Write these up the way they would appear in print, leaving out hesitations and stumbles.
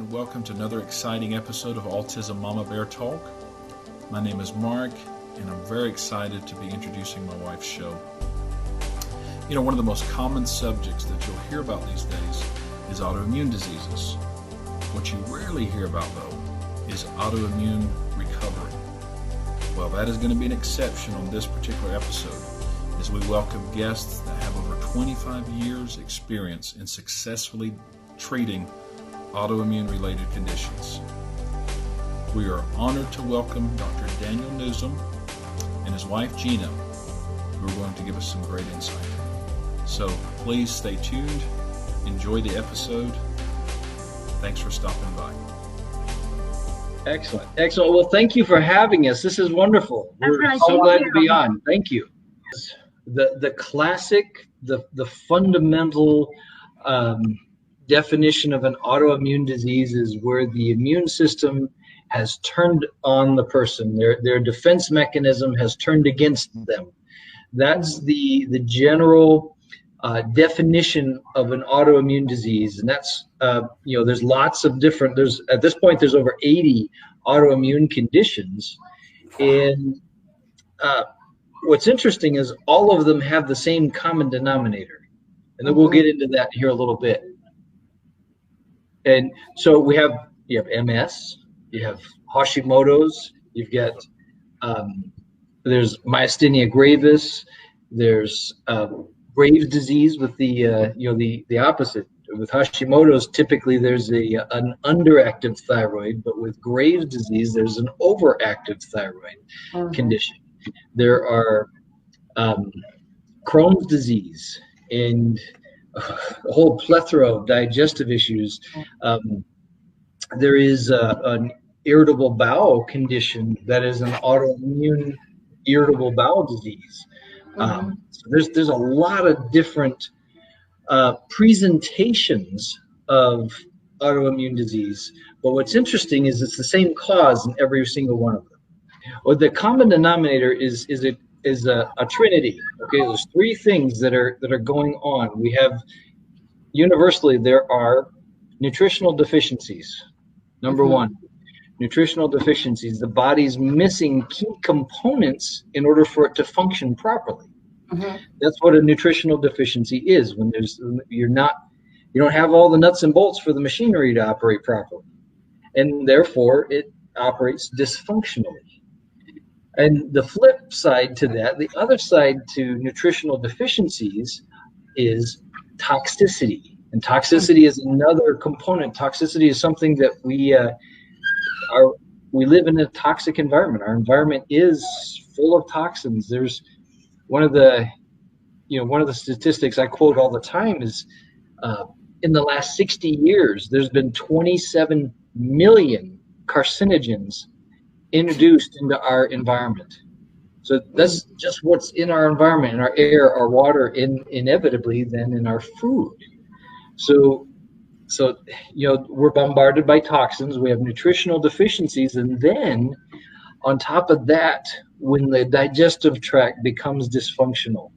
and welcome to another exciting episode of Autism Mama Bear Talk. My name is Mark, and I'm very excited to be introducing my wife's show. You know, one of the most common subjects that you'll hear about these days is autoimmune diseases. What you rarely hear about, though, is autoimmune recovery. Well, that is going to be an exception on this particular episode, as we welcome guests that have over 25 years experience in successfully treating autoimmune-related conditions. We are honored to welcome Dr. Daniel Nuzum and his wife Gina, who are going to give us some great insight. So please stay tuned, enjoy the episode. Thanks for stopping by. Excellent. Well, thank you for having us. This is wonderful. We're so glad to be on. Thank you. The classic, the fundamental definition of an autoimmune disease is where the immune system has turned on the person. Their defense mechanism has turned against them. That's the general definition of an autoimmune disease, and that's there's lots of different. At this point there's over 80 autoimmune conditions, and what's interesting is all of them have the same common denominator, and then we'll get into that here a little bit. And so you have MS, you have Hashimoto's, you've got there's myasthenia gravis, there's Graves' disease with the opposite. With Hashimoto's, typically there's an underactive thyroid, but with Graves' disease, there's an overactive thyroid condition. There are Crohn's disease and a whole plethora of digestive issues. There is an irritable bowel condition that is an autoimmune irritable bowel disease. So there's a lot of different presentations of autoimmune disease, but what's interesting is it's the same cause in every single one of them. Well, the common denominator is a trinity. Okay, there's three things that are going on. We have universally there are nutritional deficiencies. Number one, nutritional deficiencies. The body's missing key components in order for it to function properly. That's what a nutritional deficiency is. When you don't have all the nuts and bolts for the machinery to operate properly, and therefore it operates dysfunctionally. And the flip side to that, the other side to nutritional deficiencies is toxicity. And toxicity is another component. Toxicity is something that we live in a toxic environment. Our environment is full of toxins. There's one of the statistics I quote all the time is in the last 60 years, there's been 27 million carcinogens introduced into our environment. So that's just what's in our environment, in our air, our water, inevitably then in our food. So we're bombarded by toxins. We have nutritional deficiencies, and then on top of that, when the digestive tract becomes dysfunctional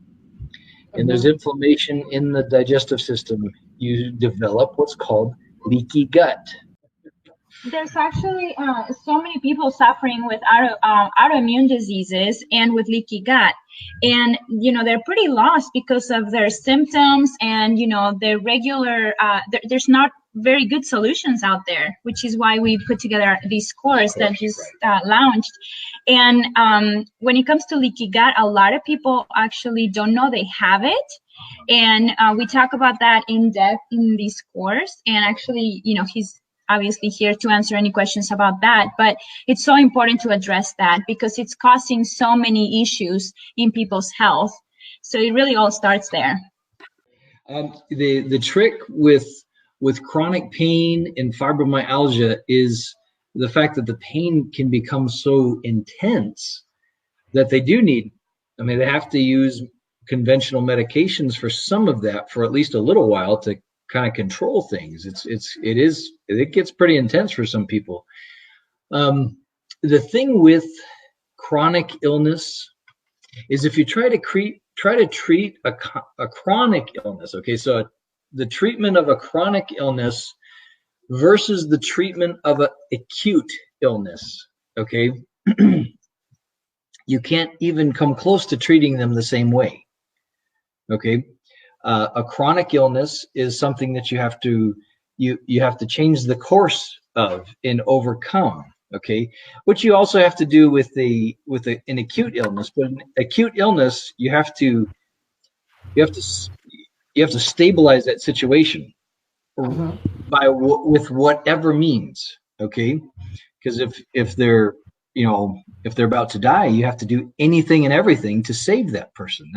and there's inflammation in the digestive system, you develop what's called leaky gut. There's actually so many people suffering with autoimmune diseases and with leaky gut. And, they're pretty lost because of their symptoms and, their regular, there's not very good solutions out there, which is why we put together this course that just launched. And when it comes to leaky gut, a lot of people actually don't know they have it. And we talk about that in depth in this course. And actually, he's obviously here to answer any questions about that, but it's so important to address that because it's causing so many issues in people's health. So it really all starts there. The trick with chronic pain and fibromyalgia is the fact that the pain can become so intense that they they have to use conventional medications for some of that for at least a little while to kind of control things. It gets pretty intense for some people. The thing with chronic illness is if you try to treat a chronic illness. Okay, so the treatment of a chronic illness versus the treatment of an acute illness. Okay. You can't even come close to treating them the same way. Okay. A chronic illness is something that you have to change the course of and overcome. Okay, which you also have to do with an acute illness. But an acute illness, you have to stabilize that situation with whatever means. Okay, because if they're about to die, you have to do anything and everything to save that person.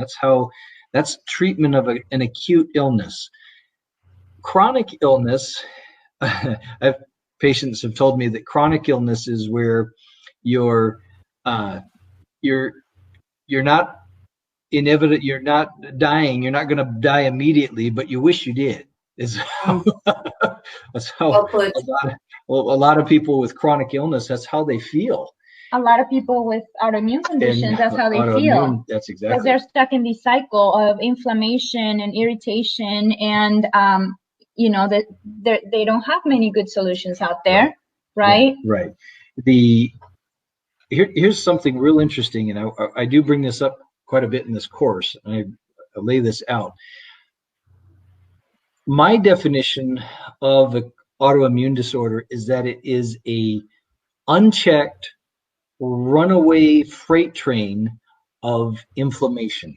That's treatment of an acute illness. Chronic illness, patients have told me that chronic illness is where you're not dying. You're not going to die immediately, but you wish you did. That's how a lot of people with chronic illness, that's how they feel. A lot of people with autoimmune conditions, that's how they feel. That's exactly. Because they're stuck in this cycle of inflammation and irritation, and that they don't have many good solutions out there, right? Right. Here's something real interesting, and I do bring this up quite a bit in this course, and I lay this out. My definition of an autoimmune disorder is that it is a unchecked runaway freight train of inflammation.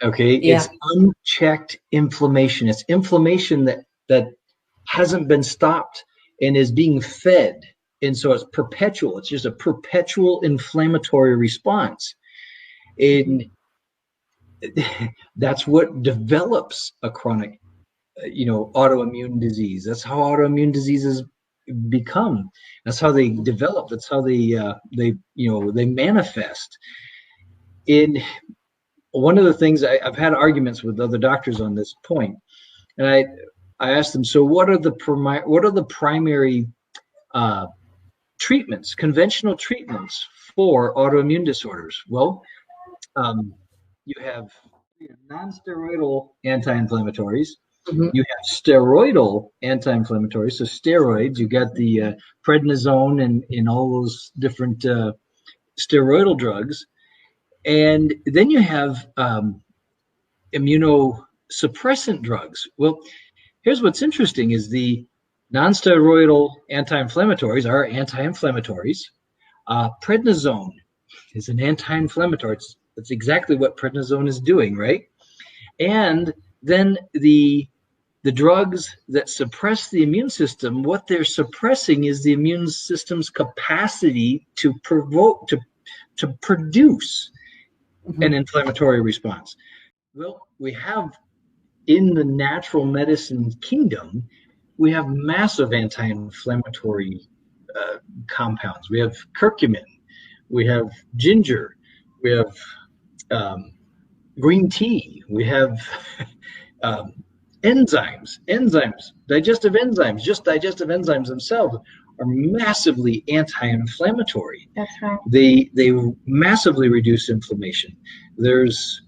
Okay, it's unchecked inflammation. It's inflammation that hasn't been stopped and is being fed, and so it's perpetual. It's just a perpetual inflammatory response, and that's what develops a chronic, autoimmune disease. That's how autoimmune diseases become. That's how they develop. That's how they manifest. In one of the things I've had arguments with other doctors on this point, and I asked them, so what are the primary treatments, conventional treatments for autoimmune disorders? Well, you have non-steroidal anti-inflammatories. You have steroidal anti-inflammatories, so steroids. You got the prednisone and all those different steroidal drugs, and then you have immunosuppressant drugs. Well, here's what's interesting: is the non-steroidal anti-inflammatories are anti-inflammatories. Prednisone is an anti-inflammatory. That's exactly what prednisone is doing, right? And then the drugs that suppress the immune system, what they're suppressing is the immune system's capacity to produce an inflammatory response. Well, we have in the natural medicine kingdom, we have massive anti-inflammatory compounds. We have curcumin, we have ginger, we have green tea, we have enzymes, digestive enzymes themselves are massively anti-inflammatory. That's right. They massively reduce inflammation. There's,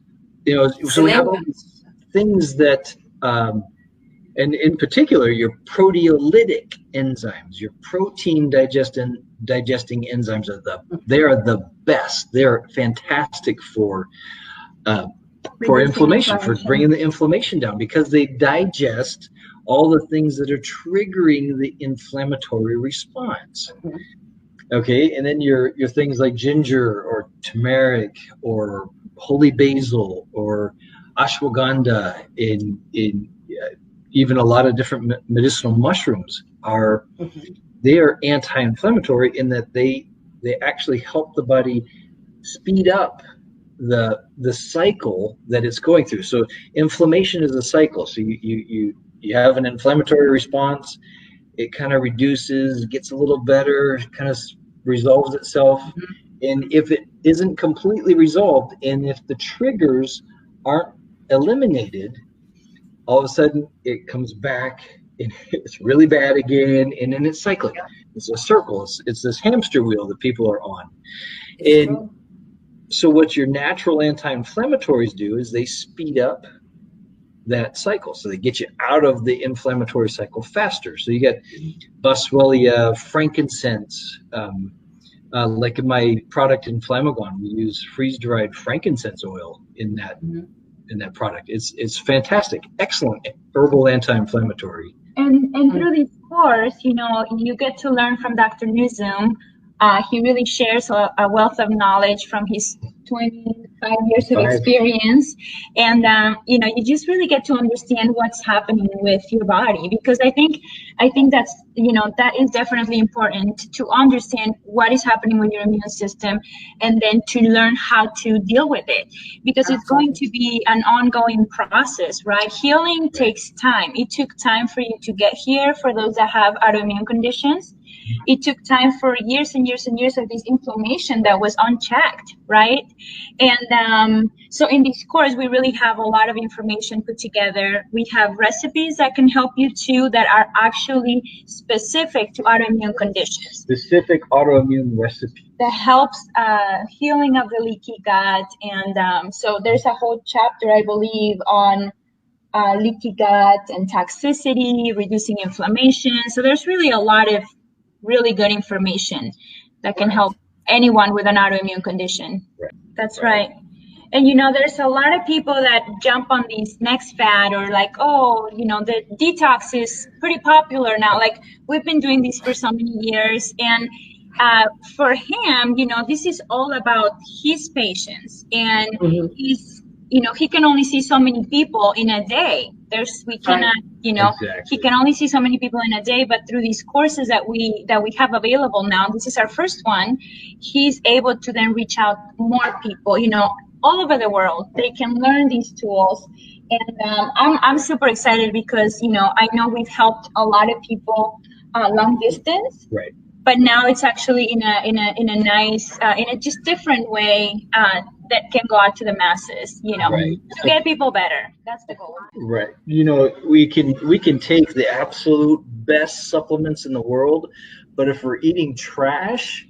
so we have all these things that, and in particular, your proteolytic enzymes, your protein digesting enzymes they are the best. They're fantastic for inflammation, for bringing the inflammation down, because they digest all the things that are triggering the inflammatory response. Okay, and then your things like ginger or turmeric or holy basil or ashwagandha, in even a lot of different medicinal mushrooms are anti-inflammatory in that they actually help the body speed up the cycle that it's going through. So inflammation is a cycle. So you have an inflammatory response, it kind of reduces, gets a little better, kind of resolves itself. And if it isn't completely resolved, and if the triggers aren't eliminated, all of a sudden it comes back and it's really bad again, and then it's cycling. It's a circle. It's this hamster wheel that people are on. And so what your natural anti-inflammatories do is they speed up that cycle. So they get you out of the inflammatory cycle faster. So you get Boswellia, frankincense. Like in my product Inflamagon, we use freeze-dried frankincense oil in that product. It's fantastic, excellent herbal anti-inflammatory. And through this course, you get to learn from Dr. Nuzum. He really shares a wealth of knowledge from his 25 years of experience. And, you just really get to understand what's happening with your body, because I think that's, that is definitely important to understand what is happening with your immune system, and then to learn how to deal with it, because it's going to be an ongoing process, right? Healing takes time. It took time for you to get here, for those that have autoimmune conditions. It took time for years and years and years of this inflammation that was unchecked, right? And so in this course, we really have a lot of information put together. We have recipes that can help you too, that are actually specific to autoimmune conditions. Specific autoimmune recipe. That helps healing of the leaky gut. And so there's a whole chapter, I believe, on leaky gut and toxicity, reducing inflammation. So there's really a lot of really good information that can help anyone with an autoimmune condition. Right. That's right. And, there's a lot of people that jump on these next fad, or like, the detox is pretty popular now. Like, we've been doing this for so many years. And for him, this is all about his patients. And he's, he can only see so many people in a day. We cannot, Exactly. He can only see so many people in a day, but through these courses that we have available now, this is our first one, he's able to then reach out to more people, all over the world. They can learn these tools. And I'm super excited because, I know we've helped a lot of people long distance. Right. But now it's actually in a nice, in a just different way that can go out to the masses, Right. to get people better. That's the goal. Right. We can take the absolute best supplements in the world, but if we're eating trash,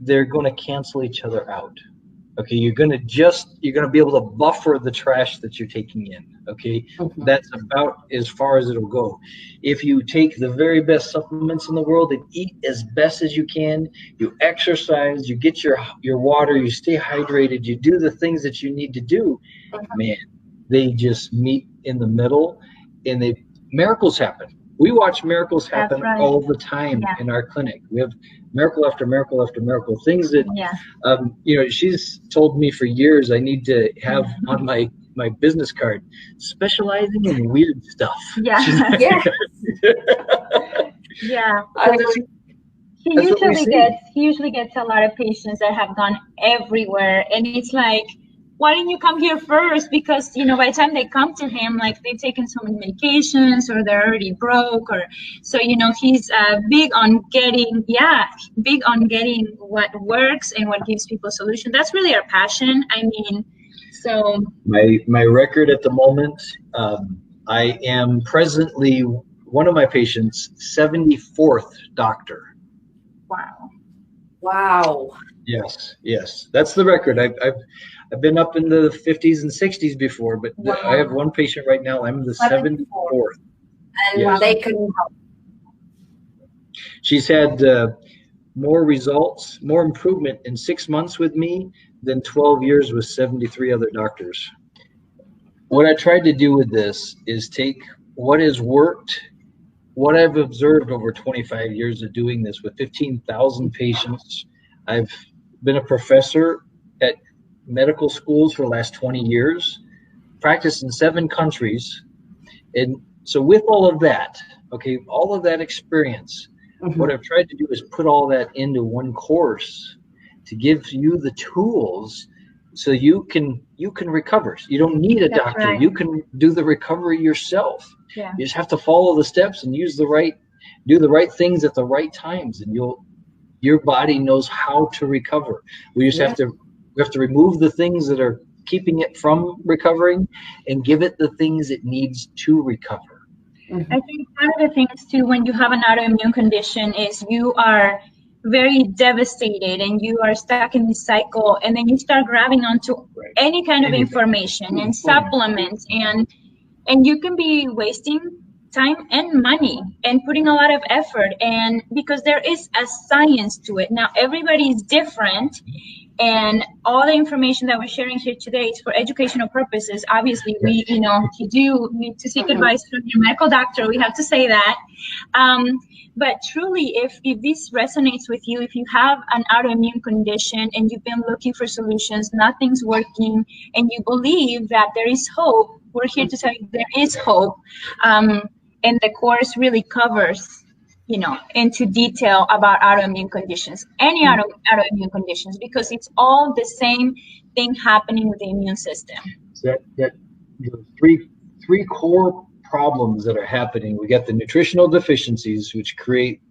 they're going to cancel each other out. Okay, you're going to be able to buffer the trash that you're taking in. Okay, that's about as far as it'll go. If you take the very best supplements in the world and eat as best as you can, you exercise, you get your water, you stay hydrated, you do the things that you need to do, man, they just meet in the middle, and miracles happen. We watch miracles happen all the time in our clinic. We have miracle after miracle after miracle. Things that, she's told me for years I need to have on my business card, specializing in weird stuff. Yeah. He usually gets a lot of patients that have gone everywhere, and it's like, why didn't you come here first? Because, by the time they come to him, like, they've taken so many medications, or they're already broke, or so, he's big on getting what works and what gives people a solution. That's really our passion. I mean, so my record at the moment, I am presently one of my patients' 74th doctor. Wow. Yes, that's the record. I've been up in the 50s and 60s before, but I have one patient right now. I'm the 74th. And they couldn't help. She's had more results, more improvement in 6 months with me than 12 years with 73 other doctors. What I tried to do with this is take what has worked, what I've observed over 25 years of doing this with 15,000 patients. I've been a professor at medical schools for the last 20 years, practiced in 7 countries. And so with all of that, all of that experience, what I've tried to do is put all that into one course to give you the tools so you can recover. You don't need a doctor. Right. You can do the recovery yourself. Yeah. You just have to follow the steps and do the right things at the right times, and your body knows how to recover. We just have to remove the things that are keeping it from recovering and give it the things it needs to recover. I think one of the things too, when you have an autoimmune condition, is you are very devastated and you are stuck in this cycle, and then you start grabbing onto any kind of information and supplements, and And you can be wasting time and money and putting a lot of effort, and because there is a science to it. Now, everybody is different, and all the information that we're sharing here today is for educational purposes. Obviously, we, you do need to seek advice from your medical doctor. We have to say that. But truly, if this resonates with you, if you have an autoimmune condition and you've been looking for solutions, nothing's working, and you believe that there is hope, we're here to tell you there is hope. And the course really covers, into detail about autoimmune conditions, any autoimmune conditions, because it's all the same thing happening with the immune system. So that the three core problems that are happening. We got the nutritional deficiencies, which create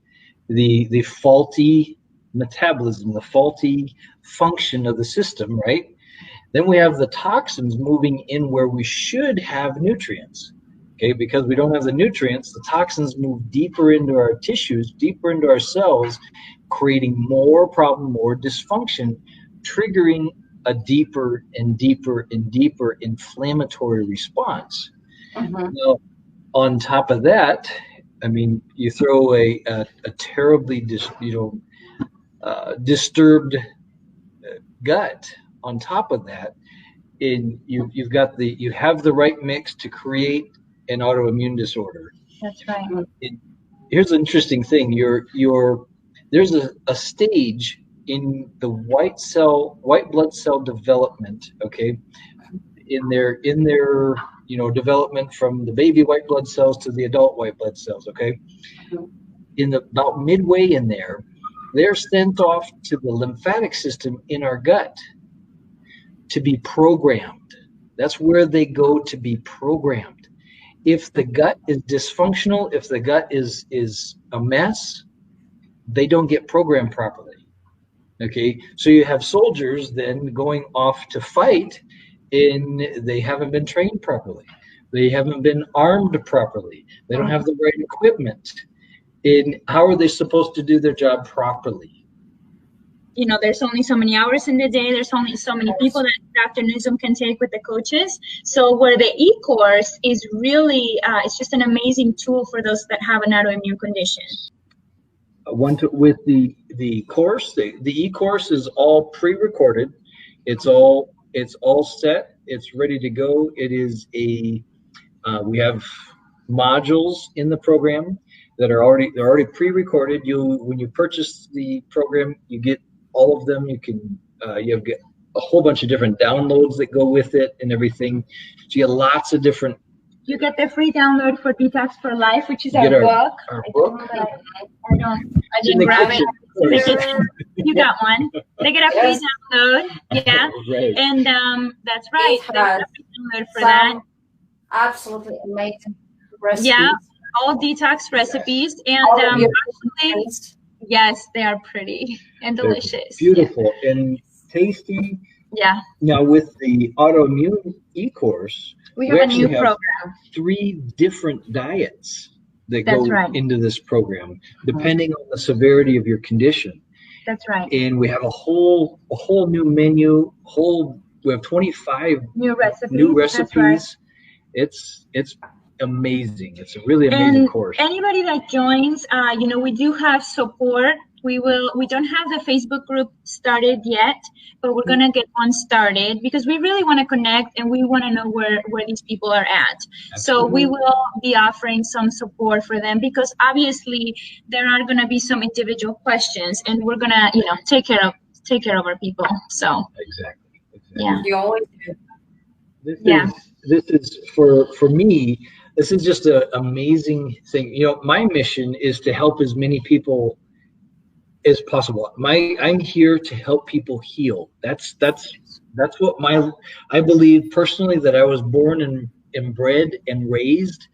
the faulty metabolism, the faulty function of the system, right? Then we have the toxins moving in where we should have nutrients. Okay, because we don't have the nutrients, the toxins move deeper into our tissues, deeper into our cells, creating more problem, more dysfunction, triggering a deeper and deeper and deeper inflammatory response. Now, on top of that, I mean, you throw a terribly disturbed gut on top of that, and you have the right mix to create an autoimmune disorder. That's right. Here's an interesting thing. There's a stage in the white blood cell development, okay, in their development from the baby white blood cells to the adult white blood cells, okay? About midway in there, they're sent off to the lymphatic system in our gut to be programmed. That's where they go to be programmed. If the gut is dysfunctional, if the gut is a mess, they don't get programmed properly. Okay, so you have soldiers then going off to fight, and they haven't been trained properly. They haven't been armed properly. They don't have the right equipment. And how are they supposed to do their job properly? There's only so many hours in the day. There's only so many people that Dr. Nuzum can take with the coaches. So where the e-course is really, it's just an amazing tool for those that have an autoimmune condition. With the course, the e-course is all pre-recorded. It's all set. It's ready to go. It is we have modules in the program that are already pre-recorded. When you purchase the program, you get all of them. You get a whole bunch of different downloads that go with it and everything. So you get lots of different. You get the free download for Detox for Life, which is our book. Our book. I didn't grab it. You got one. They get a free download. Yeah. Right. And that's right. They get a free download for that. Absolutely amazing recipes. Yeah. All detox recipes. And actually, yes, they are pretty and delicious. They're beautiful and tasty. Yeah. Now with the Autoimmune Ecourse, we have a new program. 3 different diets that go into this program, depending on the severity of your condition. That's right. And we have a whole new menu. We have 25 new recipes. That's right. It's amazing. It's a really amazing course. Anybody that joins, we do have support. We don't have the Facebook group started yet, but we're gonna get one started because we really want to connect and we want to know where these people are at. Absolutely. So we will be offering some support for them because obviously there are gonna be some individual questions and we're gonna take care of our people. So exactly. Yeah, you always do. This is for me. This is just an amazing thing. My mission is to help as many people as possible. I'm here to help people heal. That's what I believe personally, that I was born and bred and raised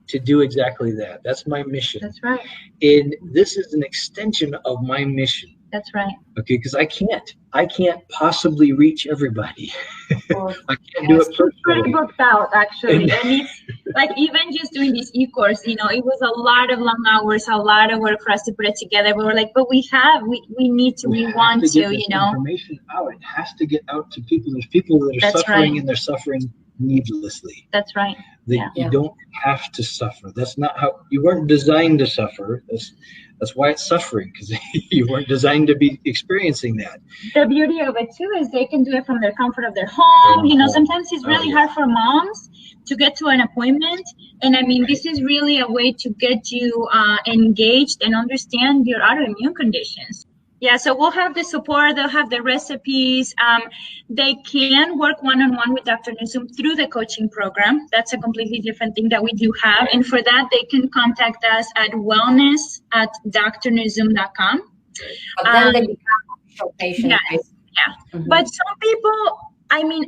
to do exactly that. That's my mission. That's right. And this is an extension of my mission. That's right. Okay, because I can't possibly reach everybody. I can't do it personally. Pretty booked out actually, and it's like even just doing this e-course, it was a lot of long hours, a lot of work for us to put it together. But we're like, but we need to, we want to, information out. It has to get out to people. There's people that are suffering and they're suffering needlessly. That's right. That you don't have to suffer. That's not how you weren't designed to suffer. That's why it's suffering, because you weren't designed to be experiencing that. The beauty of it too is they can do it from their comfort of their home. You know, sometimes it's really hard for moms to get to an appointment, and I mean, this is really a way to get you engaged and understand your autoimmune conditions. Yeah, so we'll have the support, they'll have the recipes. They can work one-on-one with Dr. Nuzum through the coaching program. That's a completely different thing that we do have. And for that, they can contact us at wellness@drnuzum.com. But then they become patient. But some people, I mean,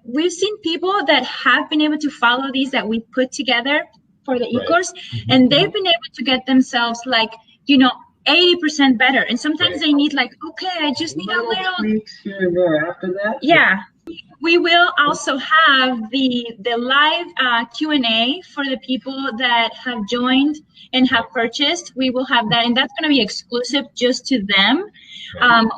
we've seen people that have been able to follow these that we put together for the Ecourse, and they've been able to get themselves like, 80% better. And sometimes they need like, okay, I just need a little tweaks here and there after that. Yeah. We will also have the live Q&A for the people that have joined and have purchased. We will have that, and that's going to be exclusive just to them.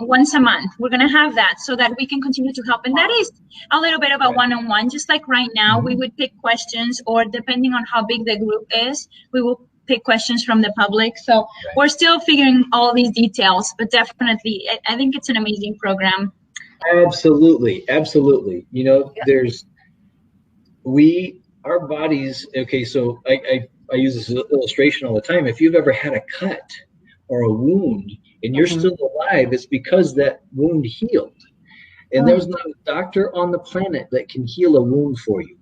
Once a month, we're going to have that so that we can continue to help. And that is a little bit of a one-on-one, just like right now, we would pick questions, or depending on how big the group is, we will pick questions from the public. So we're still figuring all these details, but definitely, I think it's an amazing program. Absolutely. Our bodies, okay, so I use this illustration all the time. If you've ever had a cut or a wound and you're still alive, it's because that wound healed. And there's not a doctor on the planet that can heal a wound for you.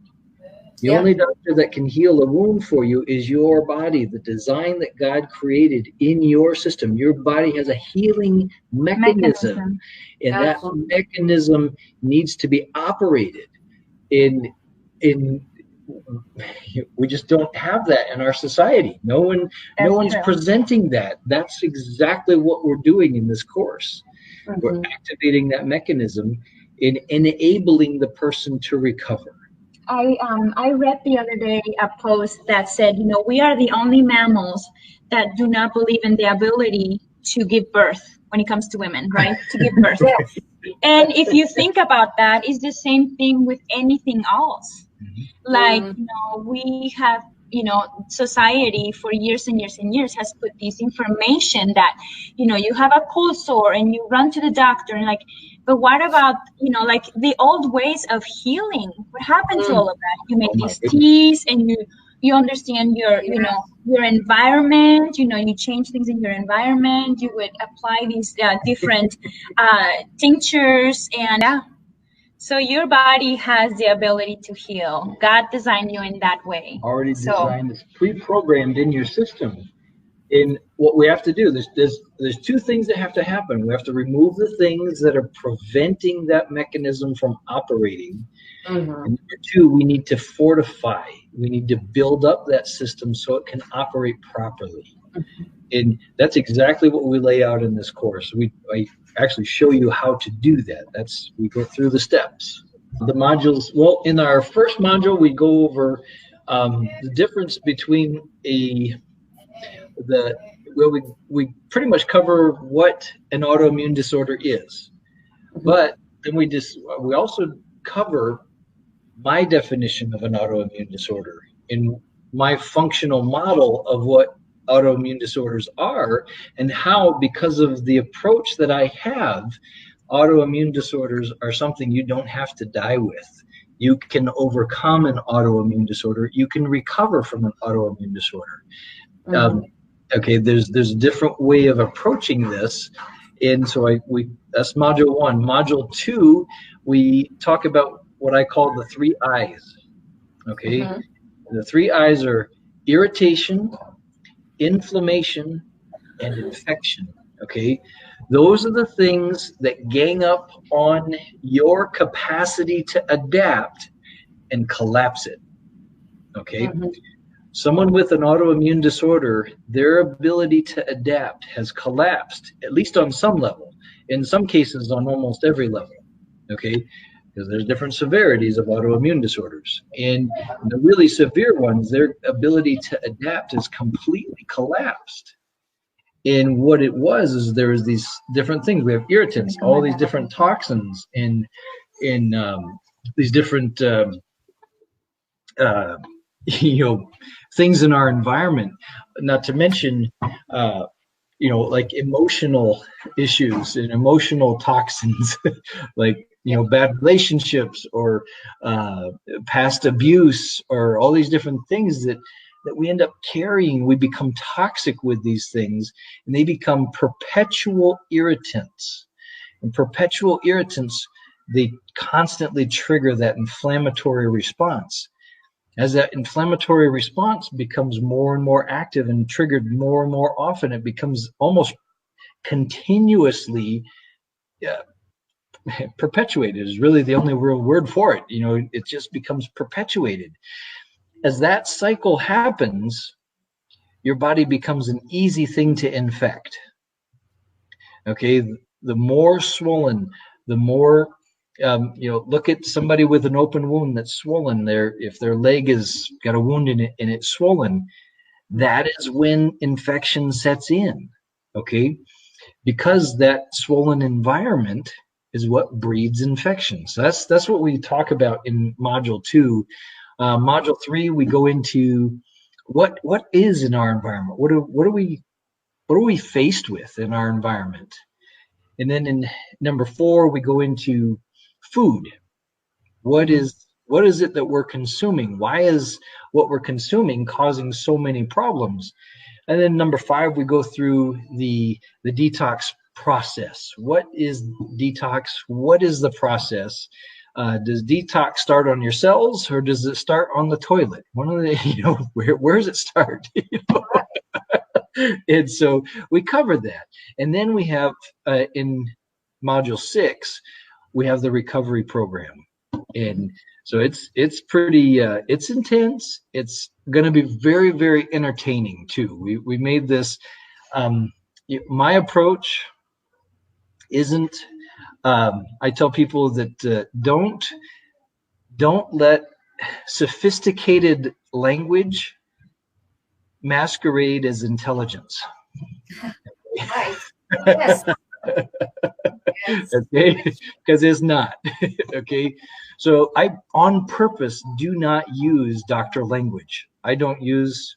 The only doctor that can heal a wound for you is your body, the design that God created in your system. Your body has a healing mechanism. And that mechanism needs to be operated. We just don't have that in our society. No one's presenting that. That's exactly what we're doing in this course. We're activating that mechanism in enabling the person to recover. I read the other day a post that said, we are the only mammals that do not believe in the ability to give birth when it comes to women, right? To give birth. And if you think about that, it's the same thing with anything else. Like, we have, society for years and years and years has put this information that, you have a cold sore and you run to the doctor and but what about, like the old ways of healing? What happened to all of that? You make these teas and you understand your, your environment, you change things in your environment. You would apply these different tinctures and so your body has the ability to heal. God designed you in that way. Already designed, it's pre-programmed in your system. And what we have to do, there's two things that have to happen. We have to remove the things that are preventing that mechanism from operating. And number two, we need to fortify. We need to build up that system so it can operate properly. And that's exactly what we lay out in this course. I actually show you how to do that. We go through the steps. The modules, well, in our first module, we go over the difference between we pretty much cover what an autoimmune disorder is, but then we also cover my definition of an autoimmune disorder and my functional model of what autoimmune disorders are, and how, because of the approach that I have, autoimmune disorders are something you don't have to die with. You can overcome an autoimmune disorder. You can recover from an autoimmune disorder. Okay, there's a different way of approaching this, and so that's module one. Module two, we talk about what I call the 3 I's. Okay, the 3 I's are irritation, inflammation, and infection. Okay, those are the things that gang up on your capacity to adapt and collapse it. Okay. Someone with an autoimmune disorder, their ability to adapt has collapsed, at least on some level. In some cases, on almost every level. Okay, because there's different severities of autoimmune disorders. And the really severe ones, their ability to adapt is completely collapsed. And what it was is there was these different things. We have irritants, all these different toxins, and these different you know, things in our environment, not to mention, you know, like emotional issues and emotional toxins, like, you know, bad relationships or past abuse or all these different things that we end up carrying. We become toxic with these things, and they become perpetual irritants. And perpetual irritants, they constantly trigger that inflammatory response. As that inflammatory response becomes more and more active and triggered more and more often, it becomes almost continuously perpetuated is really the only real word for it. You know, it just becomes perpetuated. As that cycle happens, your body becomes an easy thing to infect. Okay, the more swollen, the more you know, look at somebody with an open wound that's swollen. If their leg has got a wound in it and it's swollen, that is when infection sets in. Okay, because that swollen environment is what breeds infection. So that's what we talk about in module 2. Module 3, we go into what is in our environment. What are we faced with in our environment? And then in number 4, we go into food. What is it that we're consuming? Why is what we're consuming causing so many problems? And then number 5, we go through the detox process. What is detox? What is the process? Does detox start on your cells, or does it start on the toilet? One of the, you know, where does it start? You know? And so we cover that. And then we have in module 6, we have the recovery program. And so it's pretty it's intense. It's going to be very, very entertaining too. We made this my approach isn't I tell people that don't let sophisticated language masquerade as intelligence. Right. Yes. Yes. Okay, because it's not. Okay, so I on purpose do not use doctor language. I don't use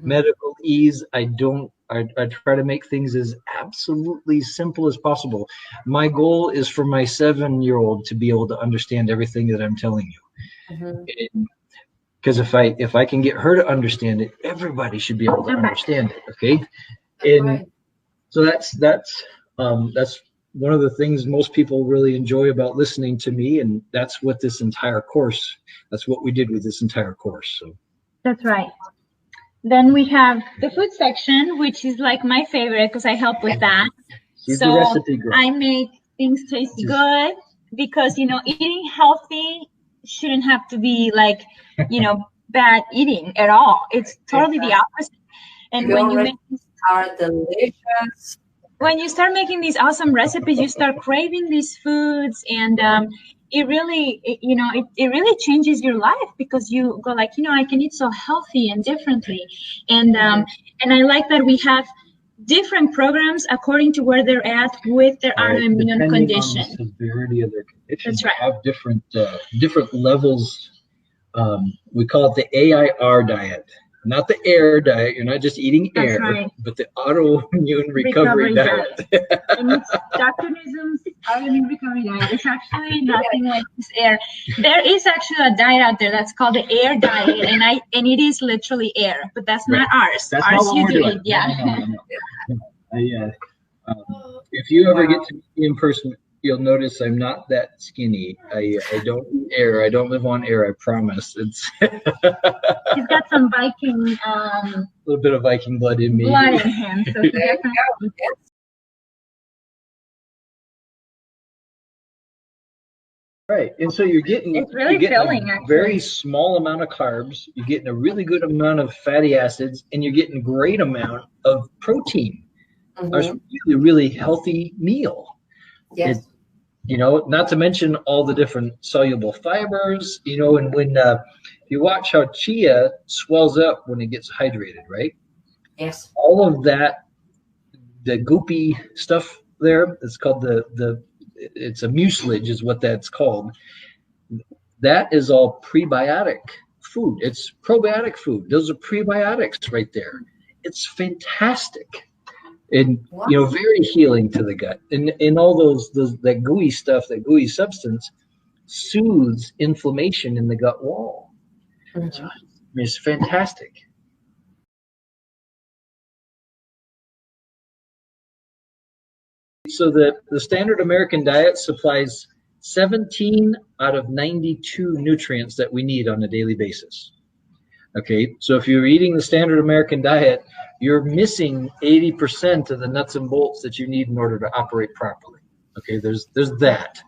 medical ease. I try to make things as absolutely simple as possible. My goal is for my 7-year-old to be able to understand everything that I'm telling you. Because if I can get her to understand it, everybody should be able to understand it. Okay, and right. So that's one of the things most people really enjoy about listening to me, and that's what this entire course. That's what we did with this entire course. So that's right. Then we have the food section, which is like my favorite because I help with that. She's so the recipe girl. I make things taste good because, you know, eating healthy shouldn't have to be like, you know, bad eating at all. It's totally the opposite. And when you make are delicious. When you start making these awesome recipes, you start craving these foods, and it really, it really changes your life because you go like, you know, I can eat so healthy and differently, and I like that we have different programs according to where they're at with their autoimmune condition. On the severity of their condition. That's right. They have different levels. We call it the AIR diet. Not the air diet. You're not just eating air, but the autoimmune recovery diet. And it's Dr. Nuzum's autoimmune recovery diet. It's actually nothing like this air. There is actually a diet out there that's called the air diet, and it is literally air, but that's not ours. That's ours not you what do we're it, doing. No. If you ever get to meet me in person, you'll notice I'm not that skinny. I don't eat air. I don't live on air. I promise. It's he's got some Viking a little bit of Viking blood in me. Blood in him. So he definitely. Right, and so you're getting filling, a very small amount of carbs. You're getting a really good amount of fatty acids, and you're getting a great amount of protein. It's a really, really healthy meal. Yes. You know, not to mention all the different soluble fibers, you know, and when you watch how chia swells up when it gets hydrated, right? Yes. All of that, the goopy stuff there, it's called it's a mucilage is what that's called. That is all prebiotic food. It's probiotic food. Those are prebiotics right there. It's fantastic. And, you know, very healing to the gut. And all that gooey stuff, that gooey substance soothes inflammation in the gut wall. So, it's fantastic. So the standard American diet supplies 17 out of 92 nutrients that we need on a daily basis. Okay, so if you're eating the standard American diet, you're missing 80% of the nuts and bolts that you need in order to operate properly. Okay, there's that.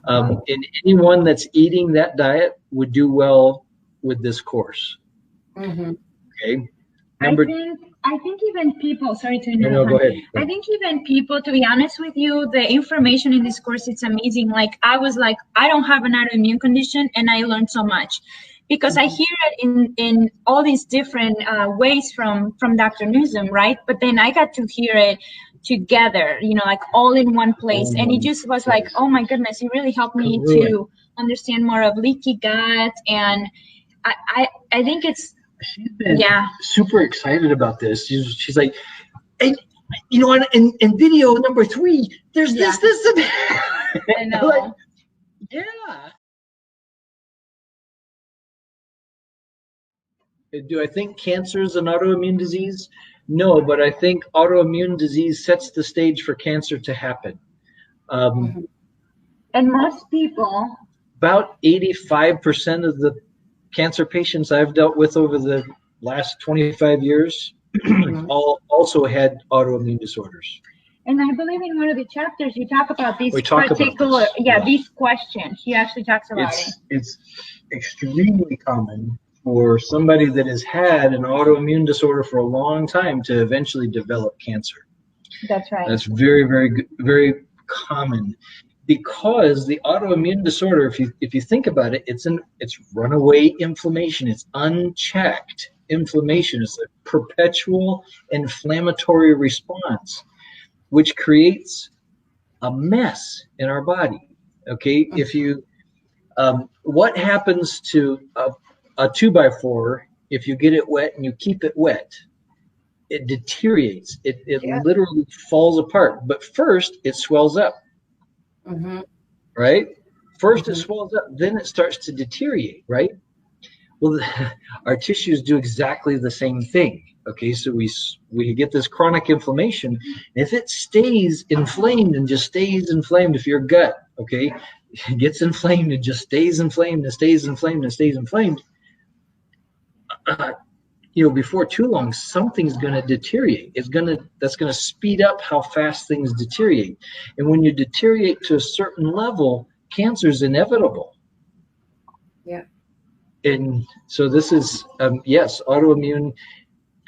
And anyone that's eating that diet would do well with this course. Okay. I think even people, sorry to interrupt. No, go ahead. I think even people, to be honest with you, the information in this course, it's amazing. Like, I was like, I don't have an autoimmune condition, and I learned so much because I hear it in all these different ways from Dr. Nuzum, right? But then I got to hear it together, you know, like all in one place. And it just was like, oh my goodness, it really helped me to understand more of leaky gut. And I think it's, she's been super excited about this. She's like, and you know, in video number 3, there's this, and I know. like, Do I think cancer is an autoimmune disease? No, but I think autoimmune disease sets the stage for cancer to happen. And most people, about 85% of the cancer patients I've dealt with over the last 25 years also had autoimmune disorders. And I believe in one of the chapters you talk about this particular, this question. He actually talks about it. It's extremely common for somebody that has had an autoimmune disorder for a long time to eventually develop cancer. That's right. That's very, very, very common. Because the autoimmune disorder, if you think about it, it's runaway inflammation. It's unchecked inflammation. It's a perpetual inflammatory response, which creates a mess in our body. Okay, if you, what happens to a 2x4 if you get it wet and you keep it wet? It deteriorates. It literally falls apart. But first, it swells up. Right? First it swells up, then it starts to deteriorate, right? Well, our tissues do exactly the same thing. Okay, so we get this chronic inflammation. If it stays inflamed and just stays inflamed, if your gut, okay, gets inflamed and just stays inflamed and stays inflamed and stays inflamed, you know, before too long, something's going to deteriorate. That's going to speed up how fast things deteriorate. And when you deteriorate to a certain level, cancer is inevitable. Yeah. And so this is, yes, autoimmune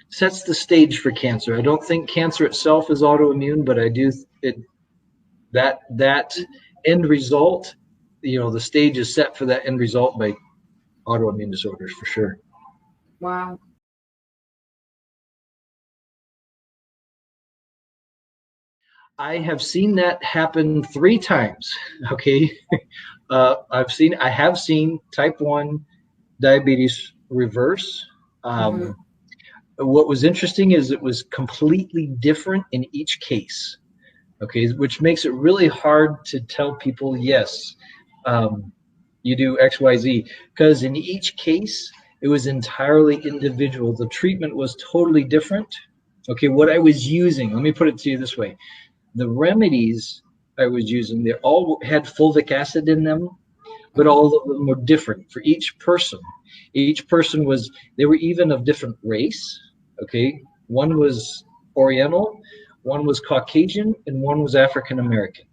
sets the stage for cancer. I don't think cancer itself is autoimmune, but I do that end result, you know, the stage is set for that end result by autoimmune disorders for sure. Wow. I have seen that happen 3 times. Okay, I have seen type 1 diabetes reverse. What was interesting is it was completely different in each case. Okay, which makes it really hard to tell people, yes, you do X, Y, Z, because in each case it was entirely individual. The treatment was totally different. Okay, what I was using, let me put it to you this way. The remedies I was using, they all had fulvic acid in them, but all of them were different for each person. Each person they were even of different race, okay? One was Oriental, one was Caucasian, and one was African American.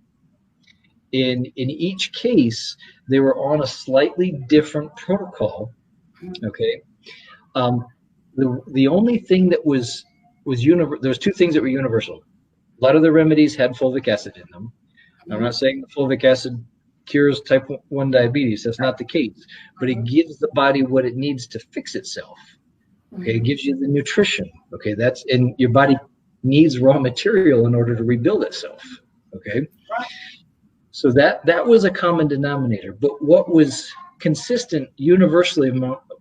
In each case, they were on a slightly different protocol, okay? The only thing that was universal, there was 2 things that were universal. A lot of the remedies had fulvic acid in them. I'm not saying the fulvic acid cures type 1 diabetes. That's not the case. But it gives the body what it needs to fix itself. Okay, it gives you the nutrition. Okay, and your body needs raw material in order to rebuild itself. Okay, so that was a common denominator. But what was consistent universally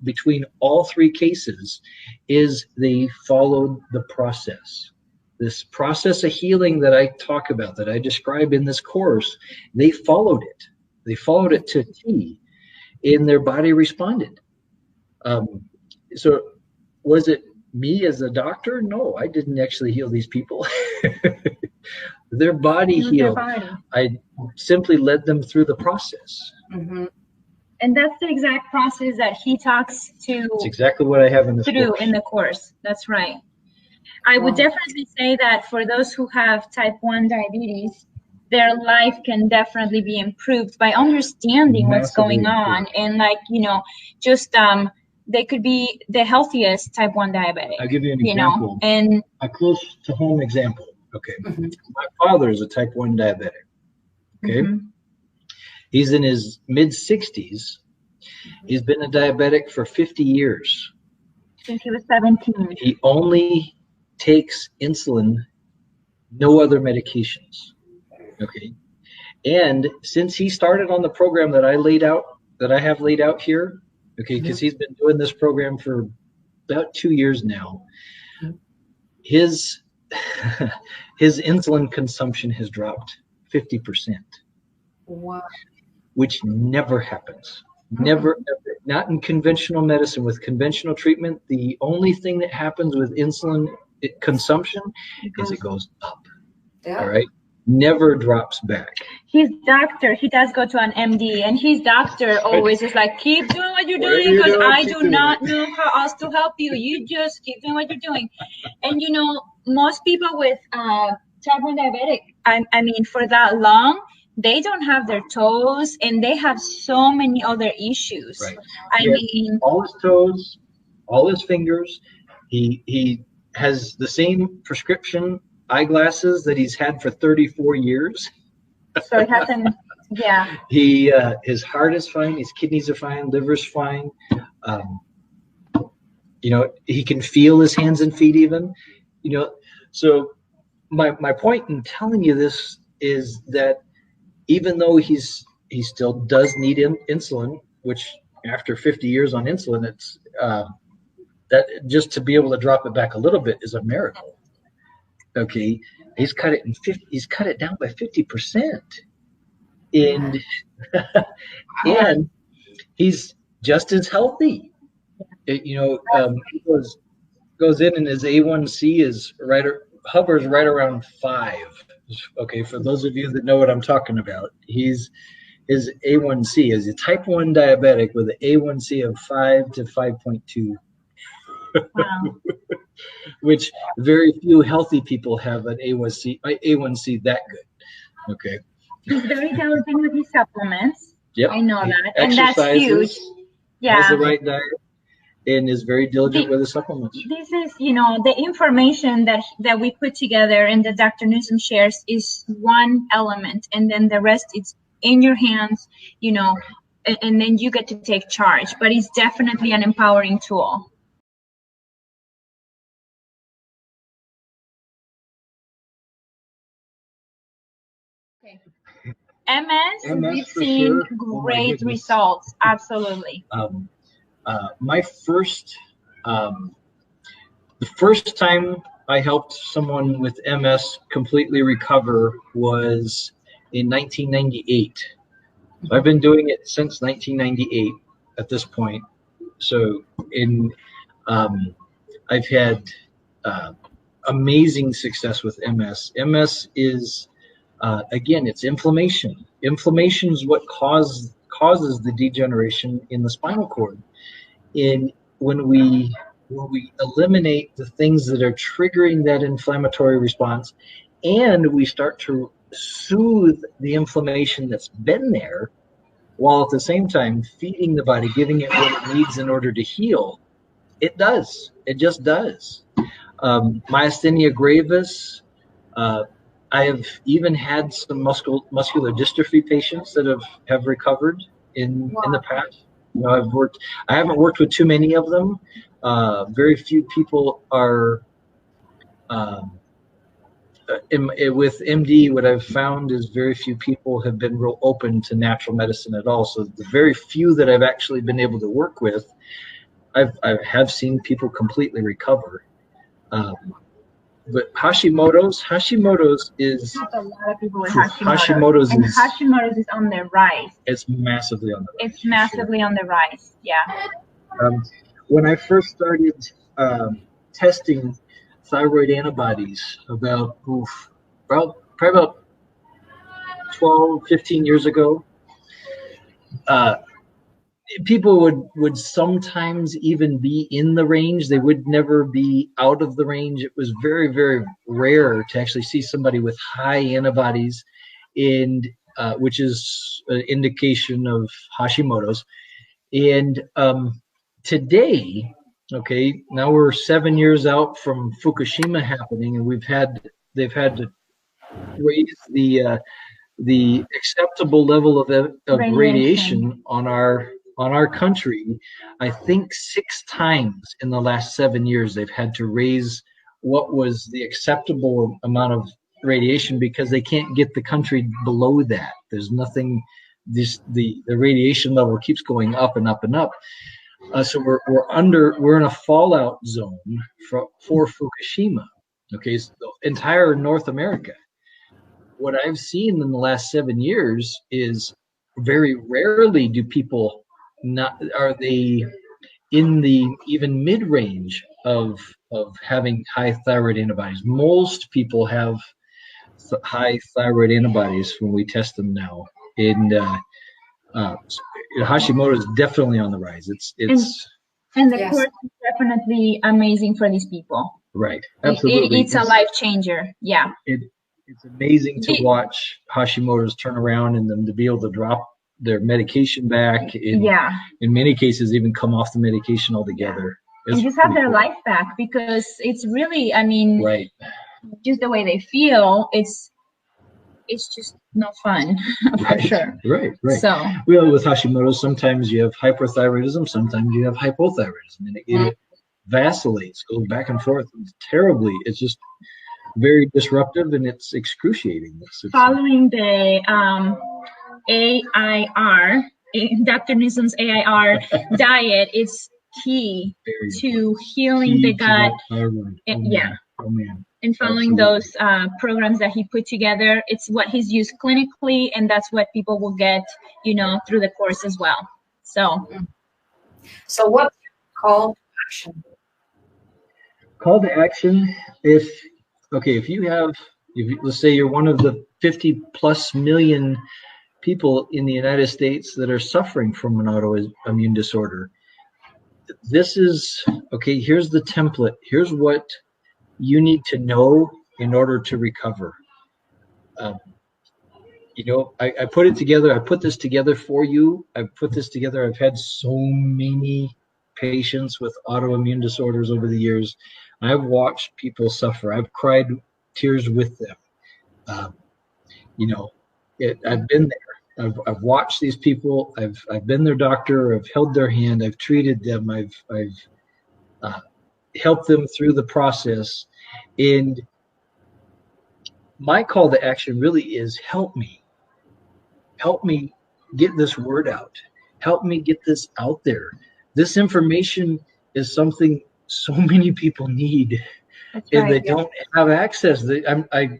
between all three cases is they followed the process. This process of healing that I talk about, that I describe in this course, they followed it. They followed it to a T, and their body responded. So was it me as a doctor? No, I didn't actually heal these people. Their body healed. I simply led them through the process. Mm-hmm. And that's the exact process that he talks to. It's exactly what I have in this course. In the course. That's right. I would definitely say that for those who have type 1 diabetes, their life can definitely be improved by understanding what's going on. And like, you know, just they could be the healthiest type 1 diabetic. I'll give you an example. Know, and a close to home example. Okay. Mm-hmm. My father is a type 1 diabetic. Okay. Mm-hmm. He's in his mid 60s. He's been a diabetic for 50 years. Since he was 17. He only takes insulin, no other medications. Okay. And since he started on the program that I have laid out here, okay, because he's been doing this program for about 2 years now, his insulin consumption has dropped 50%. Wow. Which never happens. Never, ever. Not in conventional medicine. With conventional treatment, the only thing that happens with insulin consumption is it goes up. Yeah. All right? Never drops back. His doctor, he does go to an MD, and his doctor always is like, keep doing what you're doing, because I do not know how else to help you. You just keep doing what you're doing. And, you know, most people with type 1 diabetic, I mean, for that long, they don't have their toes, and they have so many other issues. Right. I mean, all his toes, all his fingers. He has the same prescription eyeglasses that he's had for 34 years. So it hasn't. Yeah. His heart is fine. His kidneys are fine. Liver's fine. You know, he can feel his hands and feet even. You know, so my point in telling you this is that even though he still does need insulin, which after 50 years on insulin, it's that just to be able to drop it back a little bit is a miracle. Okay, he's cut it down by 50%, and and he's just as healthy. You know, he goes in, and his A1C is hovers right around 5. Okay, for those of you that know what I'm talking about, his A1C is a type 1 diabetic with an A1C of 5 to 5.2. Wow. Which very few healthy people have an A1C that good. Okay. He's very diligent with his supplements. Yep. I know that, and that's huge. Yeah. Has the right diet and is very diligent with his supplements. This is, you know, the information that we put together and that Dr. Nuzum shares is one element, and then the rest is in your hands, you know, and then you get to take charge. But it's definitely an empowering tool. Okay. MS, we've seen great results. Absolutely. The first time I helped someone with MS completely recover was in 1998. So I've been doing it since 1998 at this point. So I've had amazing success with MS. MS is, again, it's inflammation. Inflammation is what causes the degeneration in the spinal cord. When we eliminate the things that are triggering that inflammatory response, and we start to soothe the inflammation that's been there, while at the same time feeding the body, giving it what it needs in order to heal, it does. It just does. Myasthenia gravis. I have even had some muscular dystrophy patients that have recovered in the past. You know, I haven't worked with too many of them. Very few people are with MD. What I've found is very few people have been real open to natural medicine at all. So the very few that I've actually been able to work with, I have seen people completely recover. But Hashimoto's is A lot of people with Hashimoto's and is Hashimoto's is on the rise. it's massively on the rise. It's massively on the rise. Yeah. When I first started testing thyroid antibodies probably about 12, 15 years ago, people would sometimes even be in the range. They would never be out of the range. It was very, very rare to actually see somebody with high antibodies, and which is an indication of Hashimoto's. And today, okay, now we're 7 years out from Fukushima happening, and they've had to raise the acceptable level of radiation on our country. I think 6 times in the last 7 years they've had to raise what was the acceptable amount of radiation, because they can't get the country below that. There's nothing. The radiation level keeps going up and up and up. So we're in a fallout zone for Fukushima. Okay, so the entire North America. What I've seen in the last 7 years is very rarely do people are they in the even mid-range of having high thyroid antibodies. Most people have high thyroid antibodies when we test them now. And Hashimoto is definitely on the rise. And the course is definitely amazing for these people. Right, absolutely. It's a life changer. Yeah. It's amazing to watch Hashimoto's turn around and them to be able to drop their medication back. In many cases, even come off the medication altogether. And just have their life back, because it's really, I mean, just the way they feel, it's just not fun for sure. Right. So, well, with Hashimoto's, sometimes you have hyperthyroidism, sometimes you have hypothyroidism, and it vacillates, goes back and forth. It's terribly. It's just very disruptive, and it's excruciating. Following the AIR, Dr. Nuzum's AIR diet, it's key to healing the gut. Oh man. And following those programs that he put together, it's what he's used clinically, and that's what people will get, through the course as well. So what's call to action? Call to action, if let's say you're one of the 50 plus million people in the United States that are suffering from an autoimmune disorder, this is, here's the template. Here's what you need to know in order to recover. I put it together. I put this together for you. I've put this together. I've had so many patients with autoimmune disorders over the years. I've watched people suffer. I've cried tears with them. I've been there. I've watched these people. I've been their doctor. I've held their hand. I've treated them. I've helped them through the process. And my call to action really is help me get this word out. Help me get this out there. This information is something so many people need. And they don't have access. I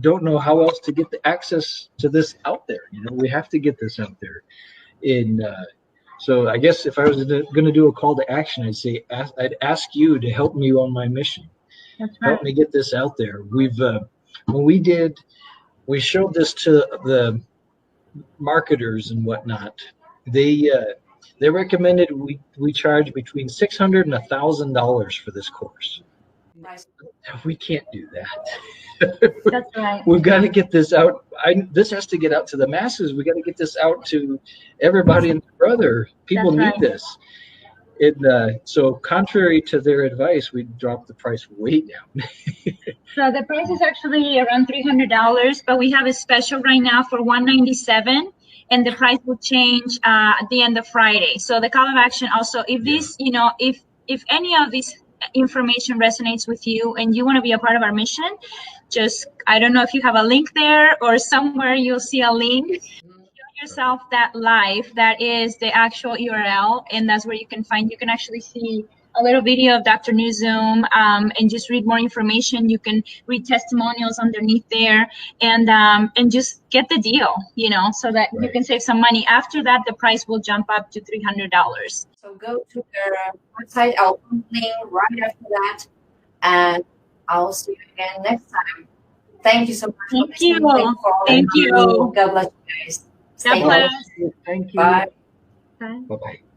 don't know how else to get the access to this out there. We have to get this out there. And so I guess if I was going to do a call to action, I'd say I'd ask you to help me on my mission. That's right. Help me get this out there. We've when we showed this to the marketers and whatnot. They recommended we charge between $600 and $1,000 for this course. Nice. We can't do that. That's right. We've got to get this out. This has to get out to the masses. We got to get this out to everybody and their brother. People need this. So contrary to their advice, we dropped the price way down. So the price is actually around $300, but we have a special right now for $197, and the price will change at the end of Friday. So the call of action also, if this, if any of this information resonates with you and you want to be a part of our mission, just, I don't know if you have a link there or somewhere you'll see a link. Show yourself that live, that is the actual URL, and that's where you can actually see a little video of Dr. Nuzum, and just read more information. You can read testimonials underneath there, and just get the deal, so that you can save some money. After that, the price will jump up to $300. So go to their website. I'll put the link right after that, and I'll see you again next time. Thank you so much. Thank you. Thank you. God bless you guys. God bless. Thank you. Bye. Bye. Bye-bye.